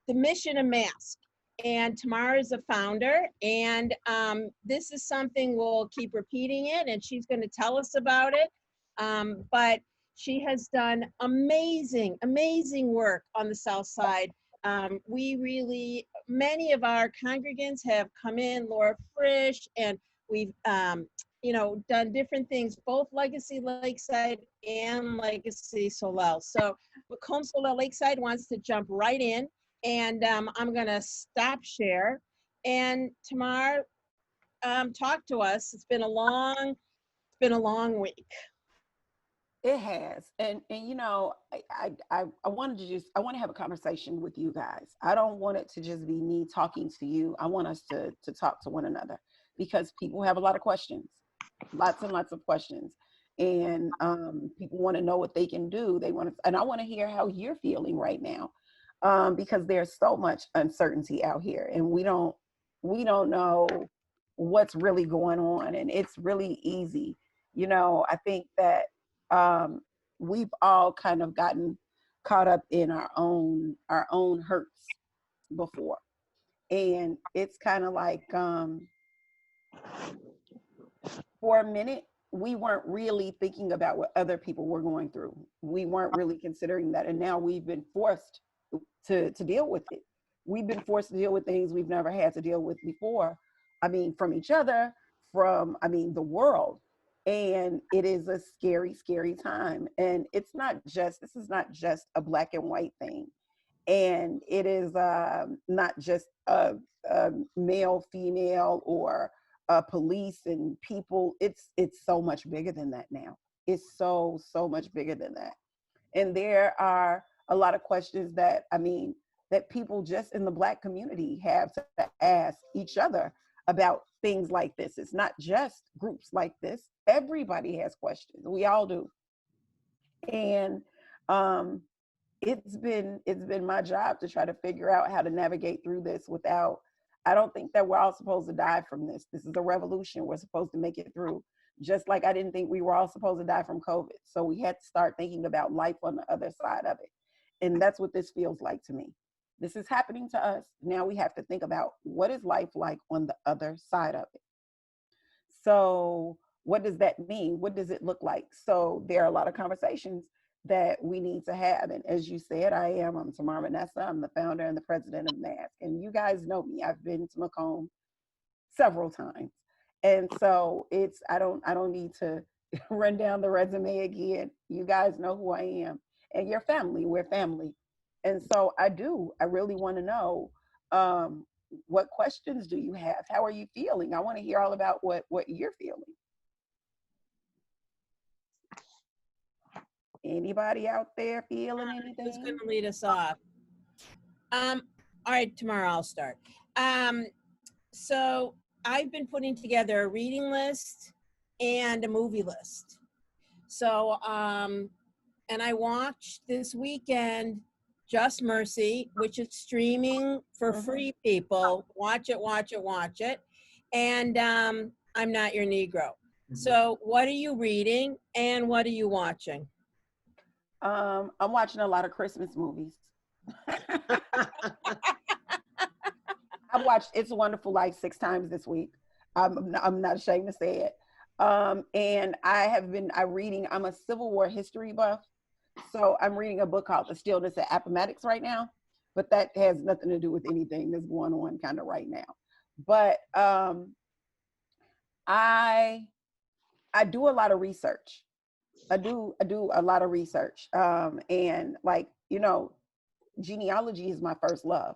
the mission of mask. And Tamar is a founder, and this is something we'll keep repeating it, and she's going to tell us about it. But she has done amazing, amazing work on the South Side. Many of our congregants have come in, Laura Frisch, and we've, done different things, both Legacy Lakeside and Legacy Solel. So Macomb Solel Lakeside wants to jump right in, and I'm going to stop share. And Tamar, talk to us. It's been a long week. It has, and I wanted to have a conversation with you guys. I don't want it to just be me talking to you. I want us to talk to one another, because people have a lot of questions, lots and lots of questions, and people want to know what they can do. And I want to hear how you're feeling right now, because there's so much uncertainty out here, and we don't know what's really going on, and it's really easy. I think that we've all kind of gotten caught up in our own hurts before, and it's kind of like for a minute we weren't really thinking about what other people were going through. We weren't really considering that, and now we've been forced to deal with it. We've been forced to deal with things we've never had to deal with before. I mean, from each other, from the world. And it is a scary, scary time. And this is not just a black and white thing. And it is not just a male, female, or police and people. It's so much bigger than that now. It's so much bigger than that. And there are a lot of questions that people just in the Black community have to ask each other about things like this. It's not just groups like this. Everybody has questions. We all do. And it's been my job to try to figure out how to navigate through this without, I don't think that we're all supposed to die from this. This is a revolution. We're supposed to make it through. Just like I didn't think we were all supposed to die from COVID. So we had to start thinking about life on the other side of it. And that's what this feels like to me. This is happening to us. Now we have to think about, what is life like on the other side of it? So what does that mean? What does it look like? So there are a lot of conversations that we need to have. And as you said, I'm Tamar Manasseh. I'm the founder and the president of NASC. And you guys know me. I've been to Macomb several times. And so I don't need to run down the resume again. You guys know who I am. And your family, we're family. And so I really want to know, what questions do you have? How are you feeling? I want to hear all about what you're feeling. Anybody out there feeling anything? Who's going to lead us off? All right, tomorrow I'll start. So I've been putting together a reading list and a movie list. So, and I watched this weekend Just Mercy, which is streaming for free, people. Watch it. And I'm Not Your Negro. So what are you reading and what are you watching? I'm watching a lot of Christmas movies. I've watched It's a Wonderful Life 6 times this week. I'm not ashamed to say it. And I'm a Civil War history buff. So I'm reading a book called The Stillness of Appomattox right now, but that has nothing to do with anything that's going on kind of right now. But I do a lot of research. I do a lot of research. And genealogy is my first love.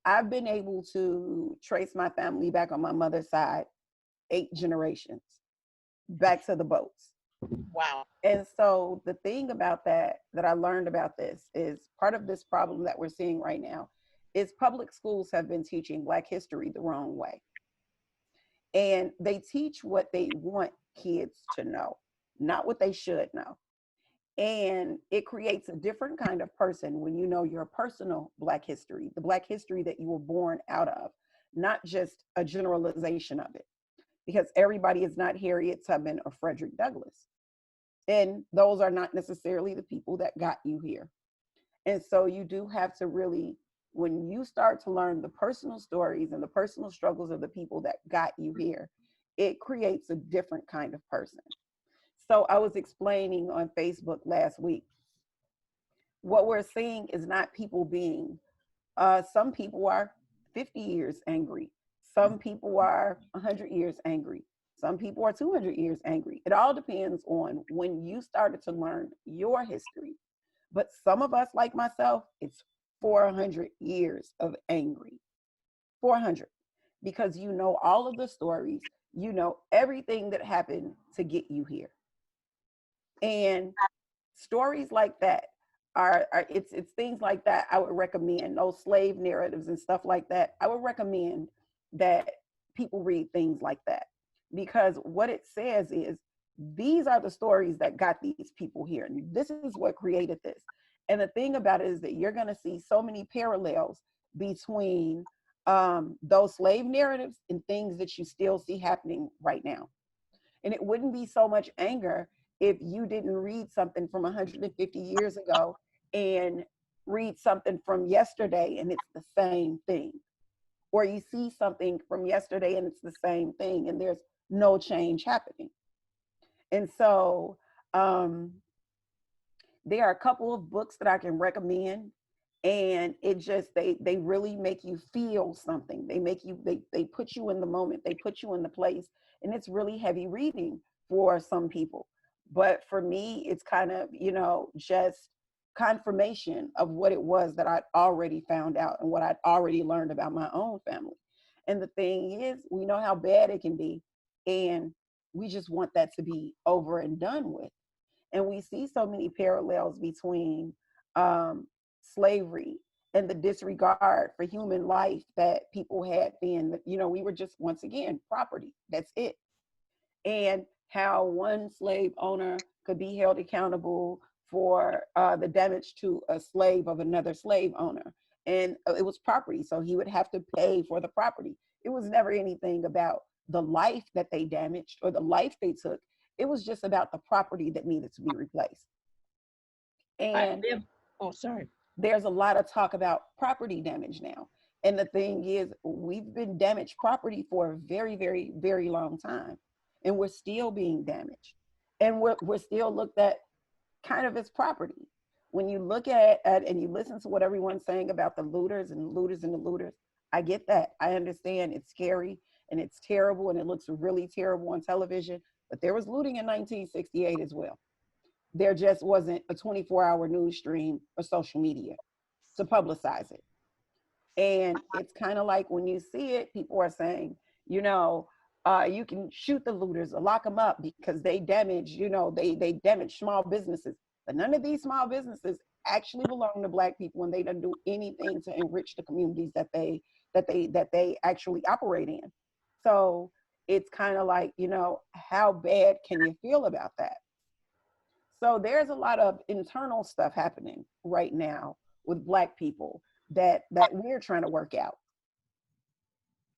I've been able to trace my family back on my mother's side 8 generations back to the boats. Wow. And so the thing about that I learned about this is, part of this problem that we're seeing right now is public schools have been teaching Black history the wrong way. And they teach what they want kids to know, not what they should know. And it creates a different kind of person when you know your personal Black history, the Black history that you were born out of, not just a generalization of it. Because everybody is not Harriet Tubman or Frederick Douglass. And those are not necessarily the people that got you here. And so you do have to really when you start to learn the personal stories and the personal struggles of the people that got you here, it creates a different kind of person. So I was explaining on Facebook last week, what we're seeing is not people being, some people are 50 years angry. Some people are 100 years angry. Some people are 200 years angry. It all depends on when you started to learn your history. But some of us, like myself, it's 400 years of angry. 400. Because you know all of the stories, you know everything that happened to get you here. And stories like that are it's things like that I would recommend, those slave narratives and stuff like that. I would recommend that people read things like that, because what it says is these are the stories that got these people here, and this is what created this. And the thing about it is that you're going to see so many parallels between those slave narratives and things that you still see happening right now. And it wouldn't be so much anger if you didn't read something from 150 years ago and read something from yesterday and it's the same thing. Or you see something from yesterday and it's the same thing and there's no change happening. And so there are a couple of books that I can recommend, and it just they really make you feel something. They make you they put you in the moment, they put you in the place, and it's really heavy reading for some people. But for me, it's kind of, just confirmation of what it was that I'd already found out and what I'd already learned about my own family. And the thing is, we know how bad it can be, and we just want that to be over and done with. And we see so many parallels between slavery and the disregard for human life that people had then. We were just, once again, property. That's it. And how one slave owner could be held accountable for the damage to a slave of another slave owner. And it was property, so he would have to pay for the property. It was never anything about the life that they damaged or the life they took. It was just about the property that needed to be replaced. And oh, sorry. There's a lot of talk about property damage now. And the thing is, we've been damaged property for a very, very, very long time. And we're still being damaged. And we're still looked at kind of as property. When you look at and you listen to what everyone's saying about the looters and looters and the looters, I get that. I understand it's scary and it's terrible and it looks really terrible on television. But there was looting in 1968 as well. There just wasn't a 24-hour news stream or social media to publicize it. And it's kind of like when you see it, people are saying, you can shoot the looters or lock them up because they damage, they damage small businesses. But none of these small businesses actually belong to Black people, and they don't do anything to enrich the communities that they actually operate in. So it's kind of like, how bad can you feel about that? So there's a lot of internal stuff happening right now with Black people that we're trying to work out.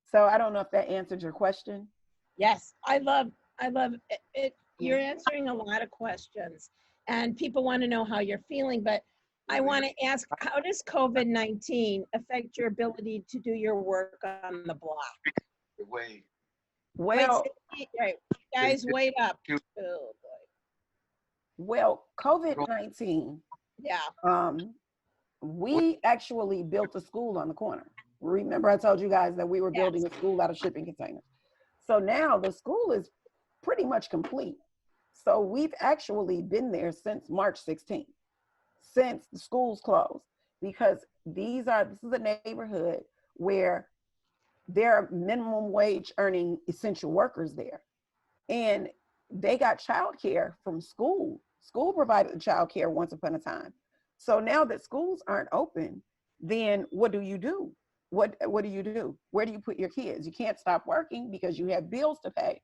So I don't know if that answered your question. Yes, I love it. You're answering a lot of questions, and people want to know how you're feeling. But I want to ask, how does COVID-19 affect your ability to do your work on the block? Well, wait, guys, wait up. Oh, boy. Well, COVID-19. Yeah. We actually built a school on the corner. Remember, I told you guys that we were building a school out of shipping containers. So now the school is pretty much complete. So we've actually been there since March 16th, since the schools closed, because this is a neighborhood where there are minimum wage earning essential workers there. And they got childcare from school. School provided the childcare once upon a time. So now that schools aren't open, then what do you do? What do you do? Where do you put your kids? You can't stop working because you have bills to pay.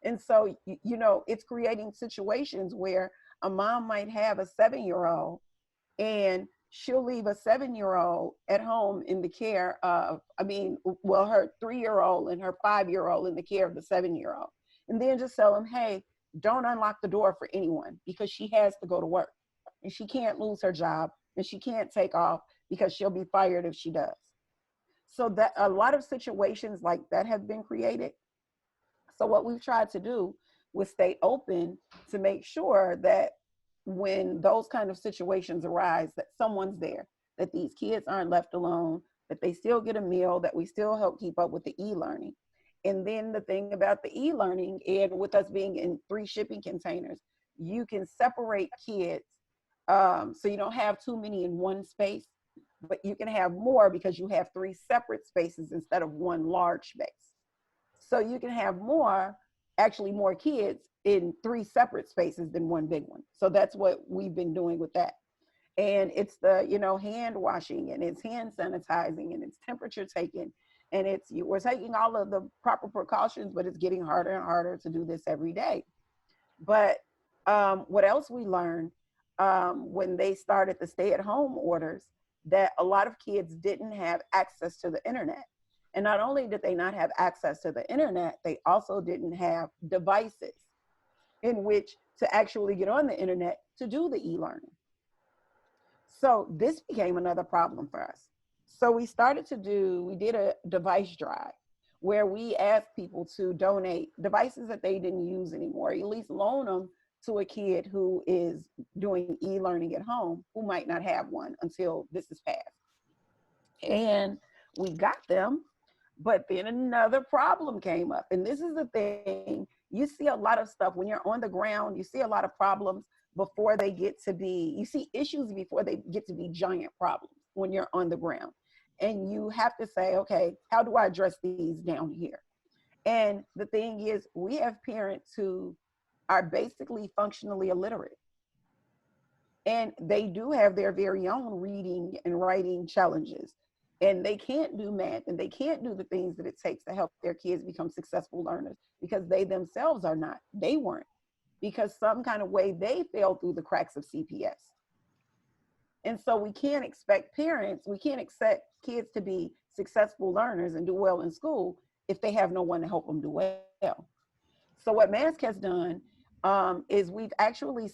And so, it's creating situations where a mom might have a 7-year-old and she'll leave a 7-year-old at home in the care of, her 3-year-old and her 5-year-old in the care of the 7-year-old. And then just tell them, hey, don't unlock the door for anyone because she has to go to work and she can't lose her job and she can't take off because she'll be fired if she does. So that a lot of situations like that have been created. So what we've tried to do was stay open to make sure that when those kind of situations arise, that someone's there, that these kids aren't left alone, that they still get a meal, that we still help keep up with the e-learning. And then the thing about the e-learning, and with us being in 3 shipping containers, you can separate kids, so you don't have too many in one space, but you can have more because you have 3 separate spaces instead of 1 large space. So you can have more, actually more kids in 3 separate spaces than 1 big one. So that's what we've been doing with that. And it's the, hand washing, and it's hand sanitizing, and it's temperature taking, and we're taking all of the proper precautions, but it's getting harder and harder to do this every day. But what else we learned when they started the stay-at-home orders, that a lot of kids didn't have access to the internet. And not only did they not have access to the internet, they also didn't have devices in which to actually get on the internet to do the e-learning. So this became another problem for us. So we did a device drive where we asked people to donate devices that they didn't use anymore, at least loan them to a kid who is doing e-learning at home, who might not have one until this is passed. And we got them, but then another problem came up. And this is the thing, you see a lot of stuff when you're on the ground, you see a lot of problems before they get to be, you see issues before they get to be giant problems when you're on the ground. And you have to say, okay, how do I address these down here? And the thing is, we have parents who are basically functionally illiterate. And they do have their very own reading and writing challenges. And they can't do math, and they can't do the things that it takes to help their kids become successful learners, because they themselves are not. They weren't, because some kind of way they fell through the cracks of CPS. And so we can't expect kids to be successful learners and do well in school if they have no one to help them do well. So what Mask has done is we've actually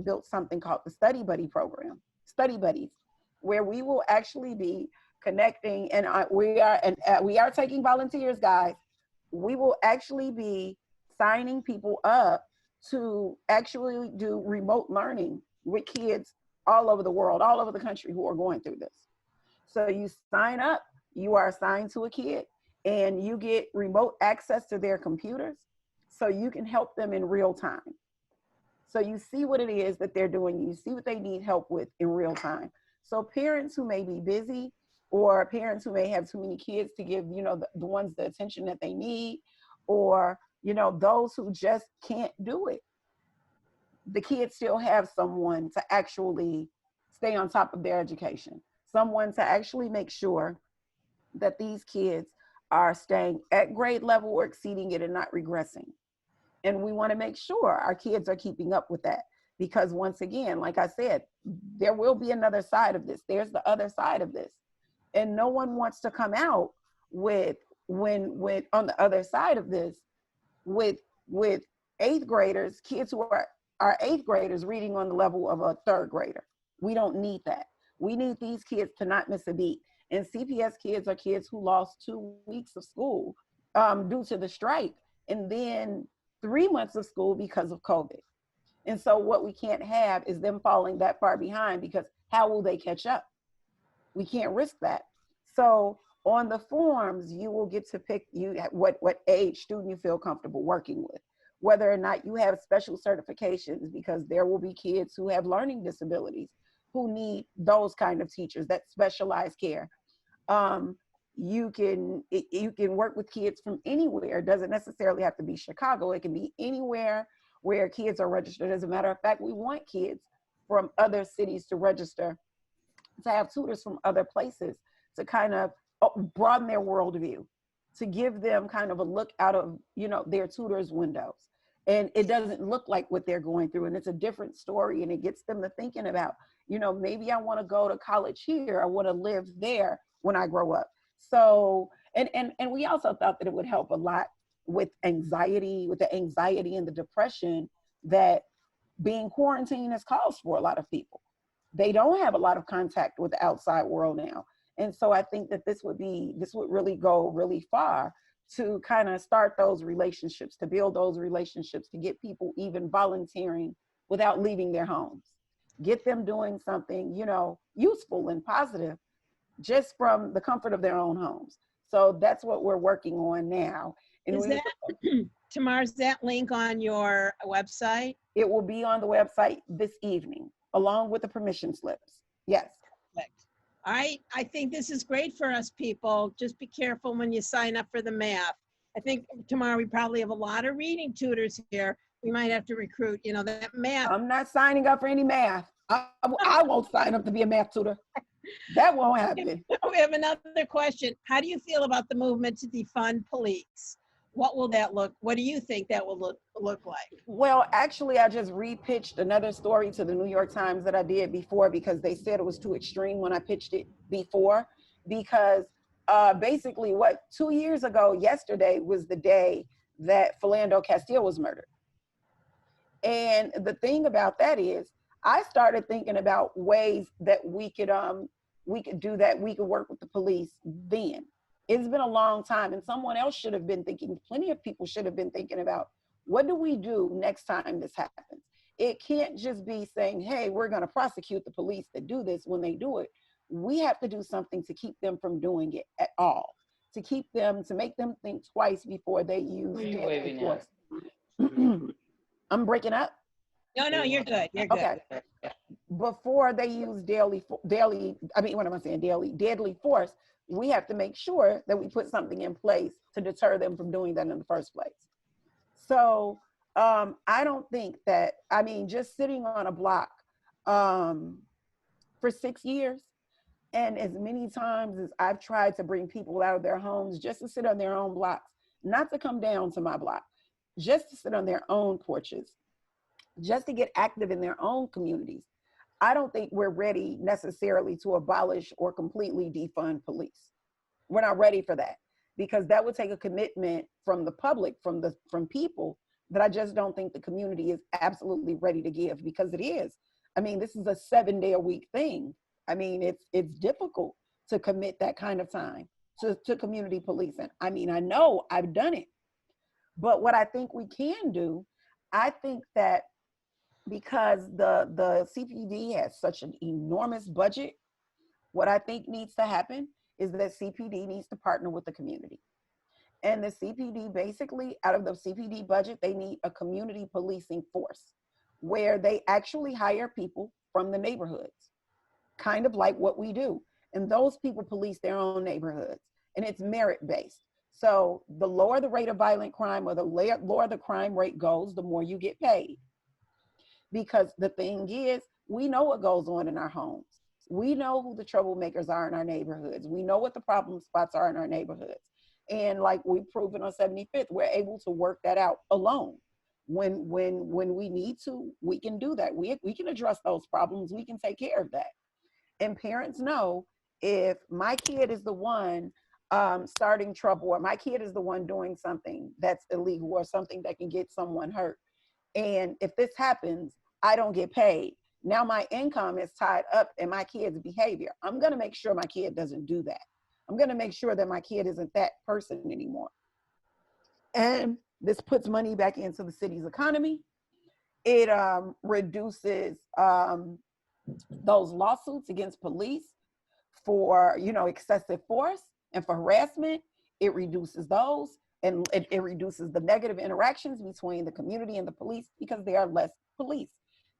built something called the Study Buddy program, Study Buddies, where we will actually be connecting, and we are taking volunteers, guys. We will actually be signing people up to actually do remote learning with kids all over the world, all over the country, who are going through this. So you sign up, you are assigned to a kid, and you get remote access to their computers so you can help them in real time. So you see what it is that they're doing, you see what they need help with in real time. So parents who may be busy, or parents who may have too many kids to give, the ones the attention that they need, or, those who just can't do it, the kids still have someone to actually stay on top of their education, someone to actually make sure that these kids are staying at grade level or exceeding it and not regressing. And we want to make sure our kids are keeping up with that, because once again, like I said, there will be another side of this. There's the other side of this. And no one wants to come out with on the other side of this with 8th graders, kids who are 8th graders reading on the level of a 3rd grader. We don't need that. We need these kids to not miss a beat. And CPS kids are kids who lost 2 weeks of school due to the strike, and then 3 months of school because of COVID. And so what we can't have is them falling that far behind, because how will they catch up? We can't risk that. So on the forms, you will get to pick what age student you feel comfortable working with, whether or not you have special certifications, because there will be kids who have learning disabilities who need those kind of teachers, that specialized care. You can work with kids from anywhere. It doesn't necessarily have to be Chicago. It can be anywhere where kids are registered. As a matter of fact, we want kids from other cities to register, to have tutors from other places, to kind of broaden their worldview, to give them kind of a look out of, their tutors' windows. And it doesn't look like what they're going through, and it's a different story, and it gets them to thinking about, maybe I want to go to college here, I want to live there when I grow up. So, and we also thought that it would help a lot with anxiety, with the anxiety and the depression that being quarantined has caused for a lot of people. They don't have a lot of contact with the outside world now. And so I think that this would really go really far to kind of start those relationships, to build those relationships, to get people even volunteering without leaving their homes. Get them doing something, you know, useful and positive just from the comfort of their own homes. So that's what we're working on now. And Is that, Tamar, is that link on your website? it will be on the website this evening, along with the permission slips. Yes. Perfect. I think this is great for us people. Just be careful when you sign up for the math. I think tomorrow we probably have a lot of reading tutors here. We might have to recruit, you know, that math. I'm not signing up for any math. I won't sign up to be a math tutor. That won't happen. We have another question. How do you feel about the movement to defund police? What will that look? What do you think that will look like? Well, actually, I just repitched another story to the New York Times that I did before because they said it was too extreme when I pitched it before. Because basically, 2 years ago, yesterday was the day that Philando Castile was murdered. And the thing about that is, I started thinking about ways that we could do that. We could work with the police then. It's been a long time, and someone else should have been thinking, plenty of people should have been thinking about, what do we do next time this happens? It can't just be saying, hey, we're going to prosecute the police that do this when they do it. We have to do something to keep them from doing it at all, to make them think twice before they use deadly force. I'm breaking up? No, you're good. You're good. Okay. Before they use deadly force, we have to make sure that we put something in place to deter them from doing that in the first place. So I don't think that, just sitting on a block for 6 years, and as many times as I've tried to bring people out of their homes just to sit on their own blocks, not to come down to my block, just to sit on their own porches, just to get active in their own communities, I don't think we're ready necessarily to abolish or completely defund police. We're not ready for that, because that would take a commitment from the public, from people, that I just don't think the community is absolutely ready to give, because it is. This is a 7-day-a-week thing. It's difficult to commit that kind of time to community policing. I know I've done it, but what I think we can do, I think that because the CPD has such an enormous budget, what I think needs to happen is that CPD needs to partner with the community. And the CPD, basically, out of the CPD budget, they need a community policing force where they actually hire people from the neighborhoods, kind of like what we do. And those people police their own neighborhoods, and it's merit-based. So the lower the rate of violent crime, or the lower the crime rate goes, the more you get paid. Because the thing is, we know what goes on in our homes. We know who the troublemakers are in our neighborhoods. We know what the problem spots are in our neighborhoods. And like we've proven on 75th, we're able to work that out alone. When we need to, we can do that. We can address those problems. We can take care of that. And parents know, if my kid is the one starting trouble, or my kid is the one doing something that's illegal, or something that can get someone hurt, and if this happens, I don't get paid. Now my income is tied up in my kid's behavior. I'm going to make sure my kid doesn't do that. I'm going to make sure that my kid isn't that person anymore. And this puts money back into the city's economy. It reduces those lawsuits against police for, excessive force and for harassment. It reduces those, and it reduces the negative interactions between the community and the police, because there are less police.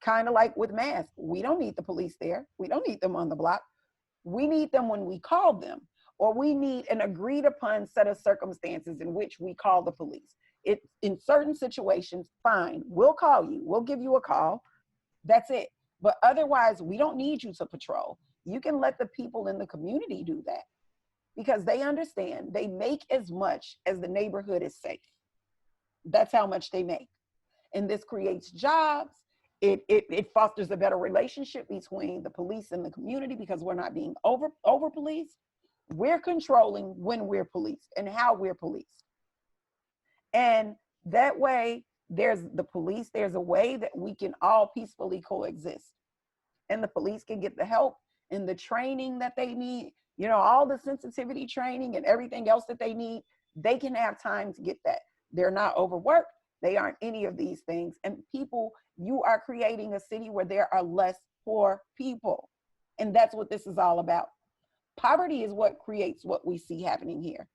Kind of like with masks. We don't need the police there. We don't need them on the block. We need them when we call them, or we need an agreed upon set of circumstances in which we call the police. In certain situations, fine, we'll call you. We'll give you a call. That's it. But otherwise, we don't need you to patrol. You can let the people in the community do that, because they understand they make as much as the neighborhood is safe. That's how much they make. And this creates jobs. It fosters a better relationship between the police and the community, because we're not being over policed. We're controlling when we're policed and how we're policed. And that way, there's the police, there's a way that we can all peacefully coexist. and the police can get the help and the training that they need, you know, all the sensitivity training and everything else that they need, they can have time to get that. They're not overworked. They aren't any of these things. And people, you are creating a city where there are less poor people. And that's what this is all about. Poverty is what creates what we see happening here.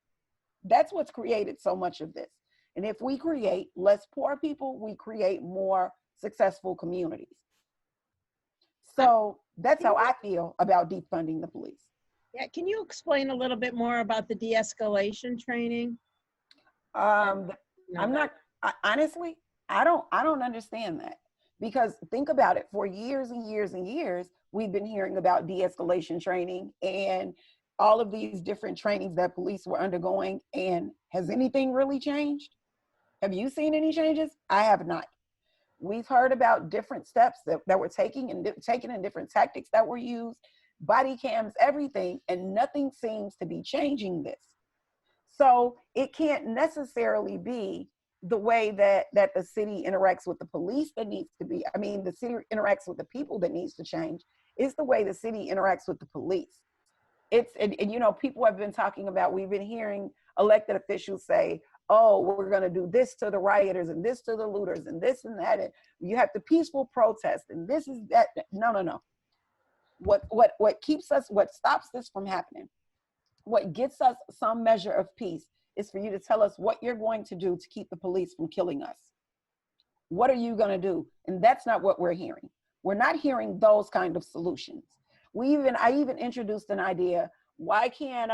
That's what's created so much of this. And if we create less poor people, we create more successful communities. So that's how I feel about defunding the police. Yeah, can you explain a little bit more about the de-escalation training? I'm not, honestly, I don't understand that, because think about it. For years and years and years, we've been hearing about de-escalation training and all of these different trainings that police were undergoing. And has anything really changed? Have you seen any changes? I have not. We've heard about different steps that we're taking and different tactics that were used, body cams, everything, and nothing seems to be changing this. So it can't necessarily be the way that the city interacts with the police that needs to be. I mean, the city interacts with the people that needs to change. It's the way the city interacts with the police. And you know, people have been talking about, we've been hearing elected officials say, oh, we're going to do this to the rioters and this to the looters and this and that. And you have the peaceful protest and this is that. No. What keeps us, what stops this from happening, what gets us some measure of peace, is for you to tell us what you're going to do to keep the police from killing us. What are you going to do? And that's not what we're hearing. We're not hearing those kind of solutions. I even introduced an idea. Why can't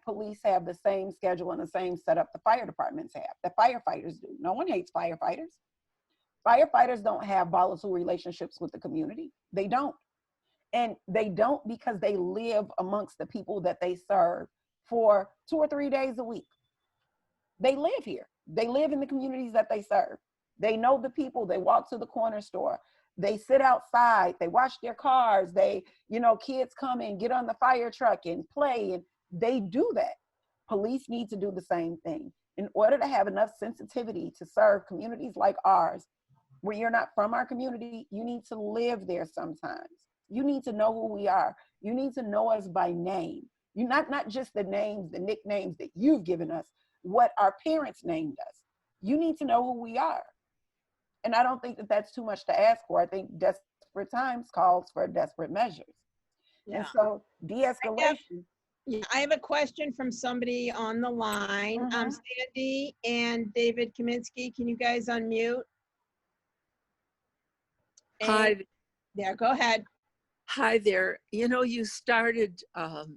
police have the same schedule and the same setup the fire departments have, the firefighters do? No one hates firefighters. Firefighters don't have volatile relationships with the community. They don't. And they don't because they live amongst the people that they serve for 2 or 3 days a week. They live here. They live in the communities that they serve. They know the people. They walk to the corner store. They sit outside. They wash their cars. They, you know, kids come and get on the fire truck and play, and they do that. Police need to do the same thing. In order to have enough sensitivity to serve communities like ours, where you're not from our community, you need to live there sometimes. You need to know who we are. You need to know us by name. You not just the names, the nicknames that you've given us, what our parents named us. You need to know who we are. And I don't think that that's too much to ask for. I think desperate times calls for desperate measures. Yeah. And so de-escalation. I have a question from somebody on the line. Sandy and David Kaminsky, can you guys unmute? Hi. Yeah, go ahead. Hi there. You know, you started,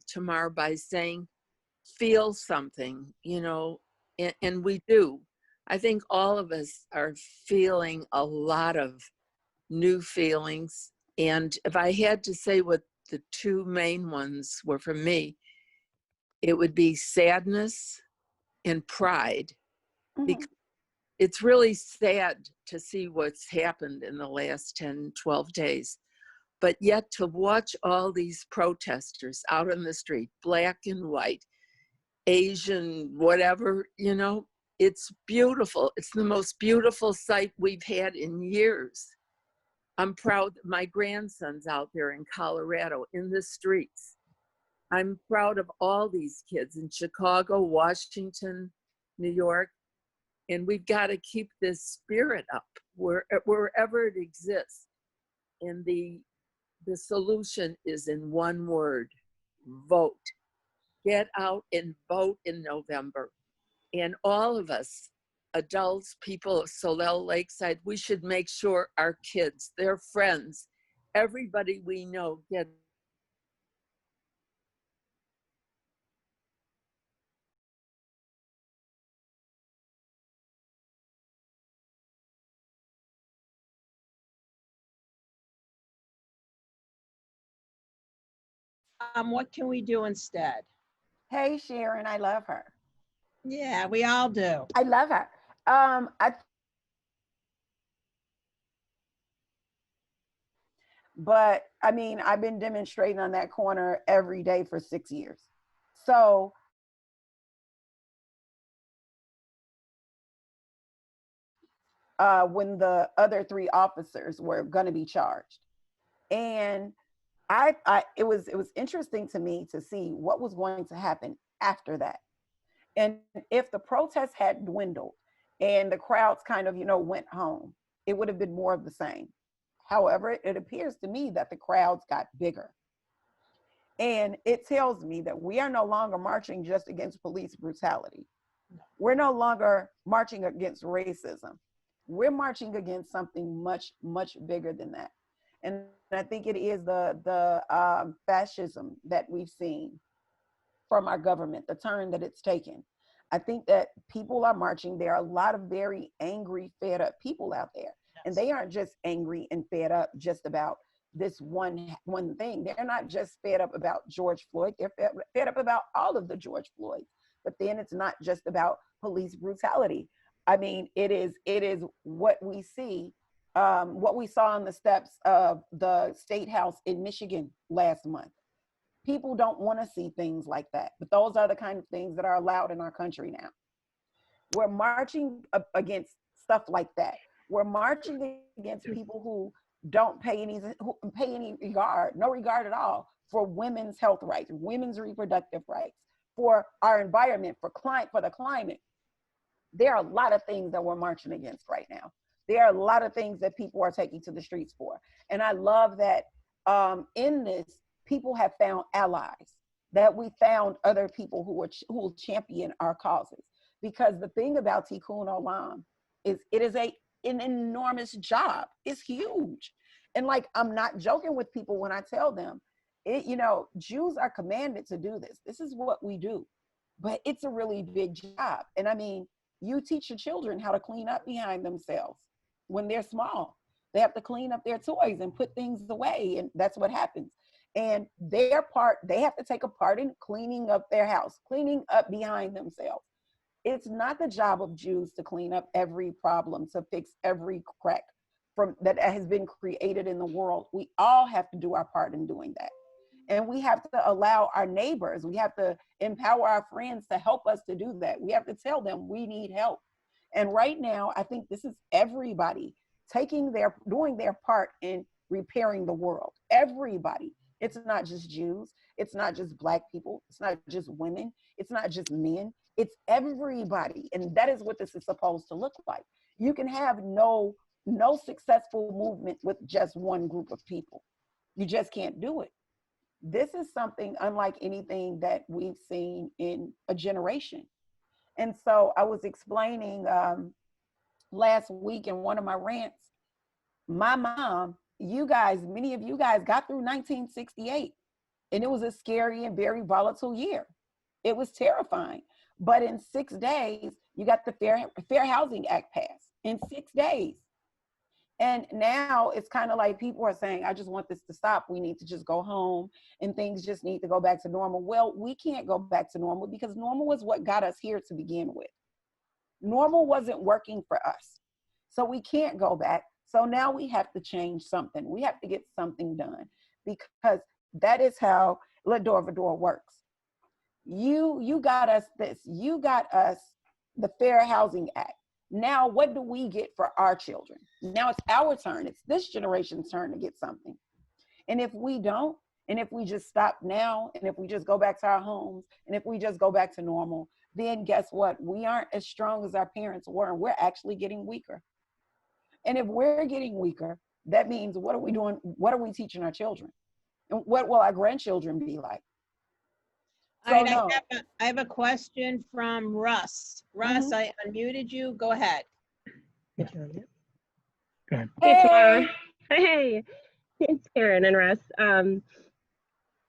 Tamar, by saying, feel something, you know, and we do. I think all of us are feeling a lot of new feelings. And if I had to say what the two main ones were for me, it would be sadness and pride. Because it's really sad to see what's happened in the last 10, 12 days. But yet to watch all these protesters out on the street, black and white, Asian, whatever, you know, it's beautiful. It's the most beautiful sight we've had in years. I'm proud that my grandson's out there in Colorado in the streets. I'm proud of all these kids in Chicago, Washington, New York. And we've got to keep this spirit up wherever it exists. And the solution is in one word: vote. Get out and vote in November. And all of us, adults, people of Solel Lakeside, we should make sure our kids, their friends, everybody we know get What can we do instead? Hey, Sharon, I love her. Yeah, we all do. I love her. But I mean, I've been demonstrating on that corner every day for 6 years. So when the other 3 officers were going to be charged, And it was interesting to me to see what was going to happen after that. And if the protests had dwindled and the crowds kind of, went home, it would have been more of the same. However, it appears to me that the crowds got bigger. And it tells me that we are no longer marching just against police brutality. We're no longer marching against racism. We're marching against something much, much bigger than that. And I think it is the fascism that we've seen from our government, the turn that it's taken. I think that people are marching. There are a lot of very angry, fed up people out there. Yes. And they aren't just angry and fed up just about this one thing. They're not just fed up about George Floyd. They're fed up about all of the George Floyds. But then it's not just about police brutality. I mean, it is what we see, what we saw on the steps of the State House in Michigan last month. People don't want to see things like that, but those are the kind of things that are allowed in our country now. We're marching against stuff like that. We're marching against people who don't pay any regard, no regard at all, for women's health rights, women's reproductive rights, for our environment, for the climate. There are a lot of things that we're marching against right now. There are a lot of things that people are taking to the streets for. And I love that in this, people have found allies, that we found other people who will champion our causes. Because the thing about Tikkun Olam is it is an enormous job. It's huge. And like, I'm not joking with people when I tell them, Jews are commanded to do this. This is what we do. But it's a really big job. And I mean, you teach your children how to clean up behind themselves when they're small. They have to clean up their toys and put things away. And that's what happens. And they have to take a part in cleaning up their house, cleaning up behind themselves. It's not the job of Jews to clean up every problem, to fix every crack that has been created in the world. We all have to do our part in doing that. And we have to allow our neighbors, we have to empower our friends to help us to do that. We have to tell them we need help. And right now, I think this is everybody doing their part in repairing the world. Everybody. It's not just Jews. It's not just Black people. It's not just women. It's not just men. It's everybody. And that is what this is supposed to look like. You can have no successful movement with just one group of people. You just can't do it. This is something unlike anything that we've seen in a generation. And so I was explaining last week in one of my rants, my mom, many of you guys got through 1968, and it was a scary and very volatile year. It was terrifying. But in 6 days, you got the Fair Housing Act passed in 6 days. And now it's kind of like people are saying, I just want this to stop. We need to just go home and things just need to go back to normal. Well, we can't go back to normal because normal was what got us here to begin with. Normal wasn't working for us. So we can't go back. So now we have to change something. We have to get something done because that is how La Dorvador works. You got us this. You got us the Fair Housing Act. Now, what do we get for our children? Now it's our turn. It's this generation's turn to get something. And if we don't, and if we just stop now, and if we just go back to our homes, and if we just go back to normal, then guess what? We aren't as strong as our parents were, and we're actually getting weaker. And if we're getting weaker, that means what are we doing? What are we teaching our children? And what will our grandchildren be like? So, all right, I have a question from Russ. Russ, I unmuted you. Go ahead. Go ahead. Hey, Tamar. Hey, it's Karen and Russ.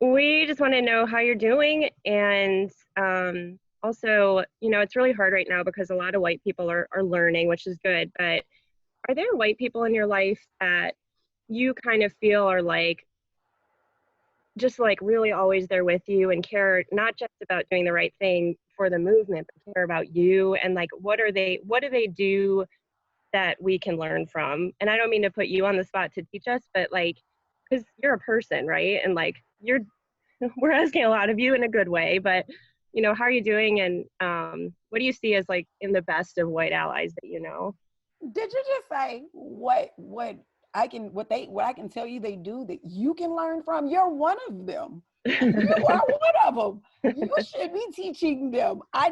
We just want to know how you're doing, and also, it's really hard right now because a lot of white people are learning, which is good, but are there white people in your life that you kind of feel are just really always there with you and care not just about doing the right thing for the movement, but care about you? And what do they do that we can learn from? And I don't mean to put you on the spot to teach us, but because you're a person, right? And we're asking a lot of you in a good way, but how are you doing? And what do you see as in the best of white allies that you know? Did you just say what what I can tell you they do that you can learn from, you're one of them. You are one of them. You should be teaching them. I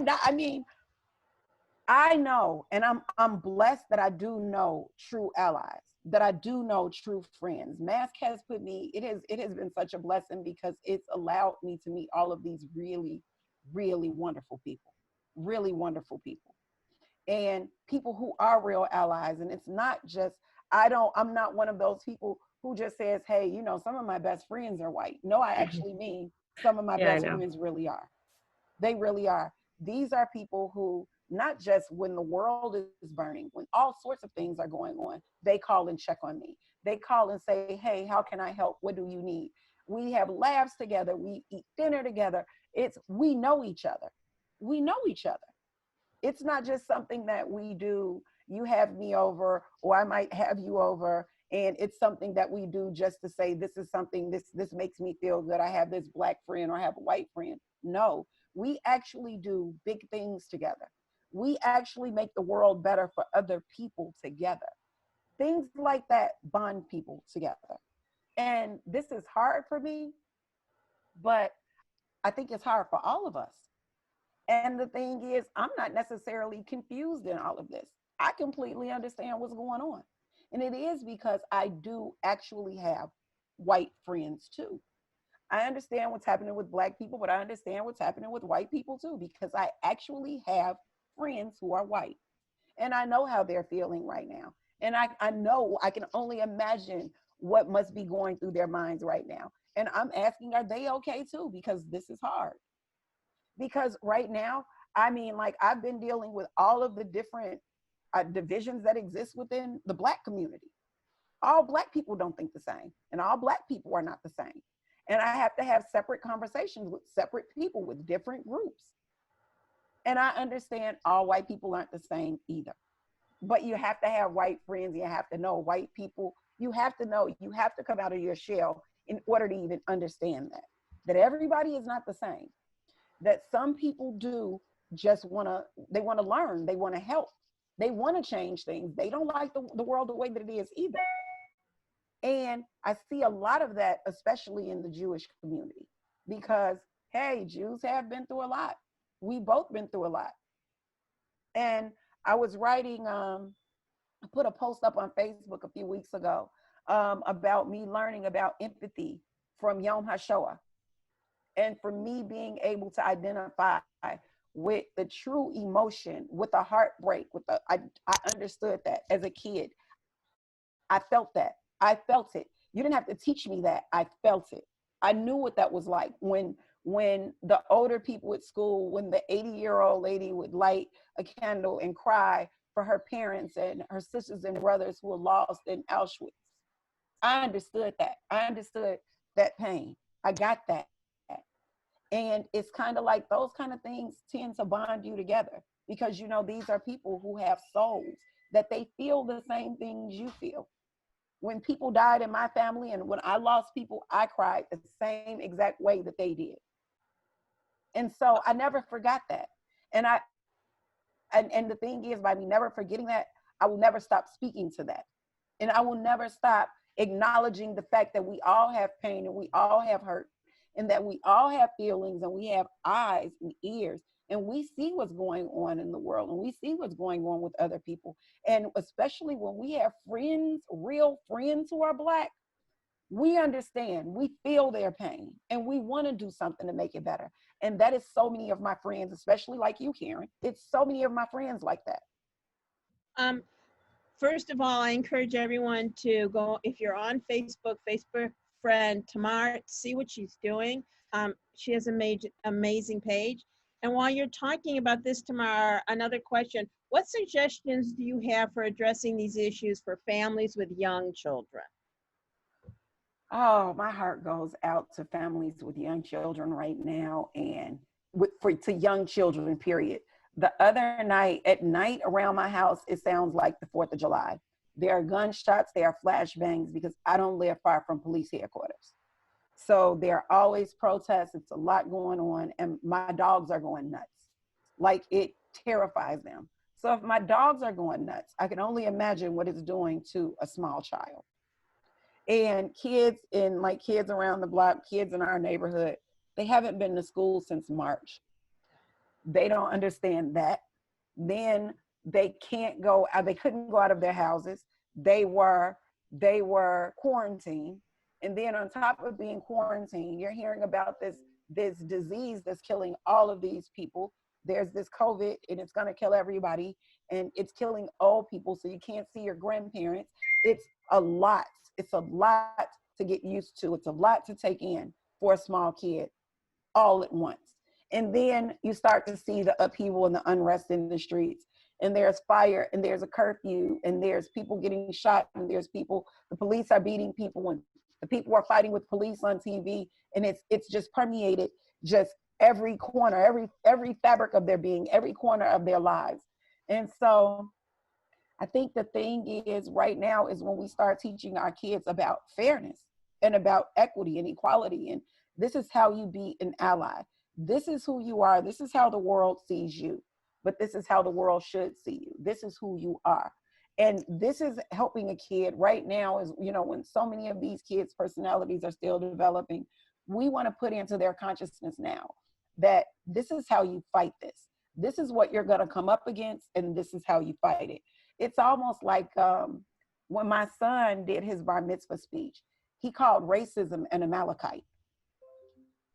know, and I'm blessed that I do know true allies, that I do know true friends. Mask has put me, it has been such a blessing because it's allowed me to meet all of these really, really wonderful people, and people who are real allies. And it's not just, I'm not one of those people who just says, hey, you know, some of my best friends are white. No, I actually mean some of my best friends really are. They really are. These are people who, not just when the world is burning, when all sorts of things are going on, they call and check on me. They call and say, hey, how can I help? What do you need? We have laughs together. We eat dinner together. We know each other. We know each other. It's not just something that we do. You have me over, or I might have you over, and it's something that we do just to say, this is something, this makes me feel good. I have this Black friend or I have a white friend. No, we actually do big things together. We actually make the world better for other people together. Things like that bond people together. And this is hard for me, but I think it's hard for all of us. And the thing is, I'm not necessarily confused in all of this. I completely understand what's going on. And it is because I do actually have white friends too. I understand what's happening with Black people, but I understand what's happening with white people too, because I actually have friends who are white. And I know how they're feeling right now. And I know, I can only imagine what must be going through their minds right now. And I'm asking, are they okay too? Because this is hard. Because right now, I mean, like, I've been dealing with all of the different divisions that exist within the Black community. All Black people don't think the same, and all Black people are not the same. And I have to have separate conversations with separate people with different groups. And I understand all white people aren't the same either. But you have to have white friends. You have to know white people. You have to know, you have to come out of your shell in order to even understand that everybody is not the same. That some people do just they want to learn, they want to help, they want to change things. They don't like the world the way that it is either. And I see a lot of that, especially in the Jewish community, because, hey, Jews have been through a lot. We both been through a lot. And I was writing, I put a post up on Facebook a few weeks ago about me learning about empathy from Yom HaShoah. And for me being able to identify with the true emotion, with a heartbreak, I understood that as a kid. I felt that. I felt it. You didn't have to teach me that. I felt it. I knew what that was like when the older people at school, when the 80-year-old lady would light a candle and cry for her parents and her sisters and brothers who were lost in Auschwitz. I understood that. I understood that pain. I got that. And it's kind of like those kind of things tend to bond you together, because, you know, these are people who have souls, that they feel the same things you feel. When people died in my family and when I lost people, I cried the same exact way that they did. And so I never forgot that. And the thing is, by me never forgetting that, I will never stop speaking to that. And I will never stop acknowledging the fact that we all have pain and we all have hurt, and that we all have feelings and we have eyes and ears, and we see what's going on in the world, and we see what's going on with other people. And especially when we have friends, real friends who are Black, we understand, we feel their pain, and we want to do something to make it better. And that is so many of my friends, especially like you, Karen. It's so many of my friends like that. First of all, I encourage everyone to go, if you're on Facebook friend Tamar, see what she's doing. She has a amazing page. And while you're talking about this, Tamar, another question: what suggestions do you have for addressing these issues for families with young children? Oh, my heart goes out to families with young children right now, and to young children, period. The other night, at night around my house, it sounds like the 4th of July. There are gunshots, there are flashbangs, because I don't live far from police headquarters. So there are always protests. It's a lot going on, and my dogs are going nuts. Like, it terrifies them. So if my dogs are going nuts, I can only imagine what it's doing to a small child. And kids kids around the block, kids in our neighborhood, they haven't been to school since March. They don't understand that. Then they can't go out, they couldn't go out of their houses. They were quarantined. And then on top of being quarantined, you're hearing about this disease that's killing all of these people. There's this COVID and it's going to kill everybody, and it's killing old people, so you can't see your grandparents. It's a lot. It's a lot to get used to. It's a lot to take in for a small kid all at once. And then you start to see the upheaval and the unrest in the streets. And there's fire, and there's a curfew, and there's people getting shot, and there's people, the police are beating people, and the people are fighting with police on TV. And it's just permeated just every corner, every fabric of their being, every corner of their lives. And so I think the thing is right now is when we start teaching our kids about fairness and about equity and equality, and this is how you be an ally. This is who you are. This is how the world sees you, but this is how the world should see you. This is who you are. And this is helping a kid right now is, when so many of these kids' personalities are still developing, we want to put into their consciousness now that this is how you fight this. This is what you're going to come up against, and this is how you fight it. It's almost like when my son did his bar mitzvah speech, he called racism an Amalekite.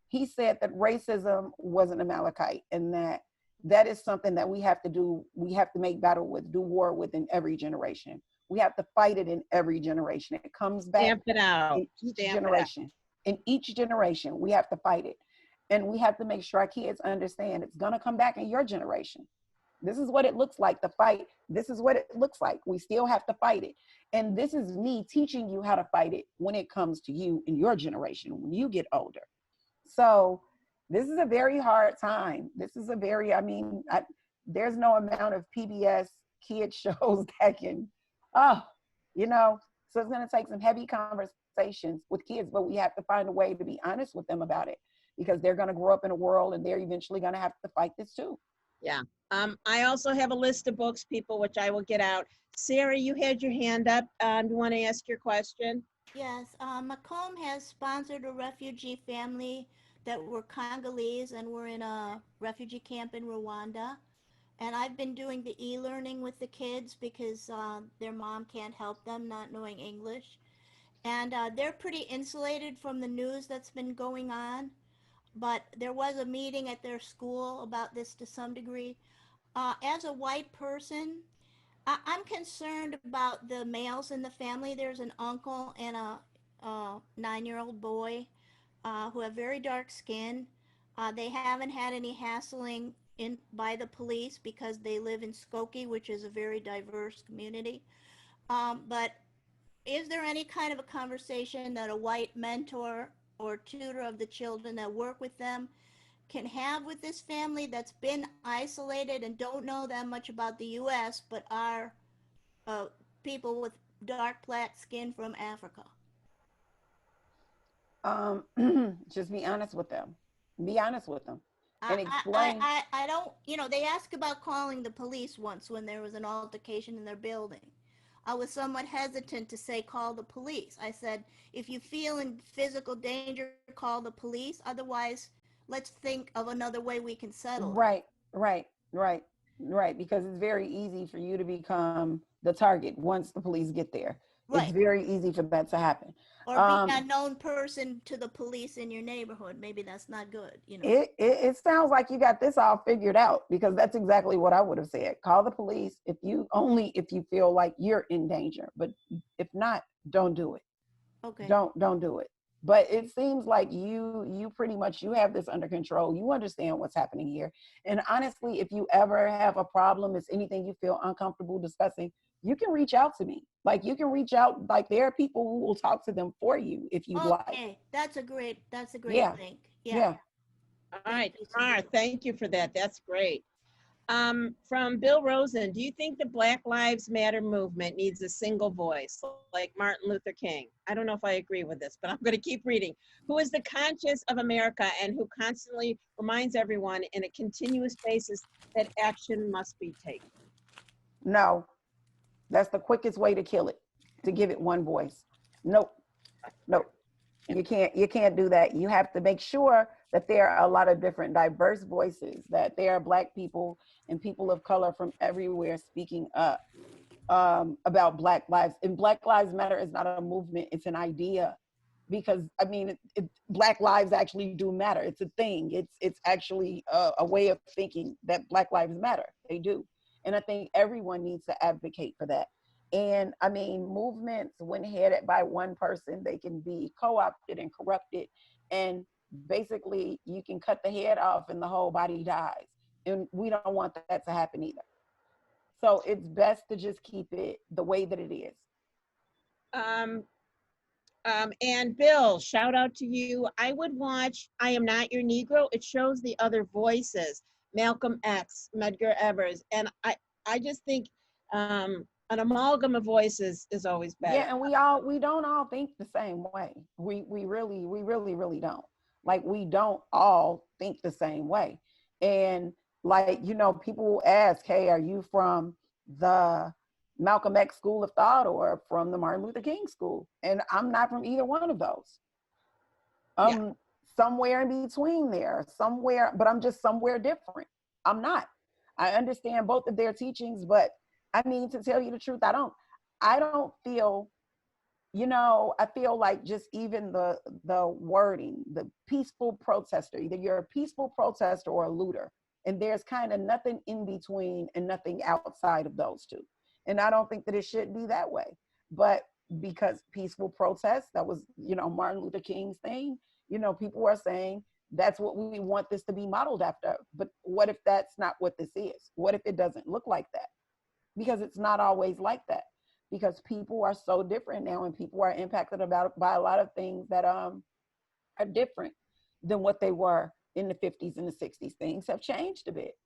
He said that racism was an Amalekite, and that is something that we have to do. We have to make battle with, do war with in every generation. We have to fight it in every generation. It comes back Stamp it out. in each generation. In each generation, we have to fight it. And we have to make sure our kids understand it's going to come back in your generation. This is what it looks like to fight. This is what it looks like. We still have to fight it. And this is me teaching you how to fight it when it comes to you in your generation, when you get older. So this is a very hard time. This is a very, there's no amount of PBS kid shows that can, so it's going to take some heavy conversations with kids, but we have to find a way to be honest with them about it, because they're going to grow up in a world and they're eventually going to have to fight this too. Yeah. I also have a list of books, people, which I will get out. Sarah, you had your hand up. You want to ask your question? Yes, Macomb has sponsored a refugee family that were Congolese and were in a refugee camp in Rwanda. And I've been doing the e-learning with the kids because their mom can't help them not knowing English. And they're pretty insulated from the news that's been going on. But there was a meeting at their school about this to some degree. As a white person, I'm concerned about the males in the family. There's an uncle and a 9-year-old boy who have very dark skin. They haven't had any hassling by the police because they live in Skokie, which is a very diverse community. But is there any kind of a conversation that a white mentor or tutor of the children that work with them can have with this family that's been isolated and don't know that much about the U.S., but are people with dark black skin from Africa? Just be honest with them. Be honest with them and explain. I don't, they asked about calling the police once when there was an altercation in their building. I was somewhat hesitant to say call the police. I said, if you feel in physical danger, call the police. Otherwise, let's think of another way we can settle it. Right. Because it's very easy for you to become the target once the police get there. Right. It's very easy for that to happen. Or be a known person to the police in your neighborhood. Maybe that's not good. It sounds like you got this all figured out, because that's exactly what I would have said. Call the police if you feel like you're in danger. But if not, don't do it. Okay. Don't do it. But it seems like you pretty much, you have this under control. You understand what's happening here. And honestly, if you ever have a problem, it's anything you feel uncomfortable discussing, you can reach out to me. You can reach out, there are people who will talk to them for you if you like. Okay, that's a great link. Yeah. All right, Tamar, thank you for that. That's great. From Bill Rosen, do you think the Black Lives Matter movement needs a single voice like Martin Luther King? I don't know if I agree with this, but I'm going to keep reading. Who is the conscience of America and who constantly reminds everyone in a continuous basis that action must be taken? No, that's the quickest way to kill it, to give it one voice. Nope. No, you can't do that. You have to make sure that there are a lot of different diverse voices, that there are Black people and people of color from everywhere speaking up about Black lives. And Black Lives Matter is not a movement, it's an idea. Because I mean, Black lives actually do matter. It's a thing. It's actually a way of thinking that Black lives matter. They do. And I think everyone needs to advocate for that. And I mean, movements, when headed by one person, they can be co-opted and corrupted. And basically, you can cut the head off and the whole body dies. And we don't want that to happen either. So it's best to just keep it the way that it is. And Bill, shout out to you. I would watch I Am Not Your Negro. It shows the other voices, Malcolm X, Medgar Evers. And I just think an amalgam of voices is always better. Yeah, and we don't all think the same way. We really don't. Like, we don't all think the same way. And like, you know, people will ask, hey, are you from the Malcolm X school of thought or from the Martin Luther King school? And I'm not from either one of those. Somewhere in between there, somewhere, but I'm just somewhere different. I'm not. I understand both of their teachings, but I mean, to tell you the truth, I don't feel, you know, I feel like just even the wording, the peaceful protester, either you're a peaceful protester or a looter. And there's kind of nothing in between and nothing outside of those two. And I don't think that it should be that way. But because peaceful protest, that was, you know, Martin Luther King's thing, you know, people are saying that's what we want this to be modeled after. But what if that's not what this is? What if it doesn't look like that? Because it's not always like that. Because people are so different now, and people are impacted by a lot of things that are different than what they were in the 50s and the 60s. Things have changed a bit.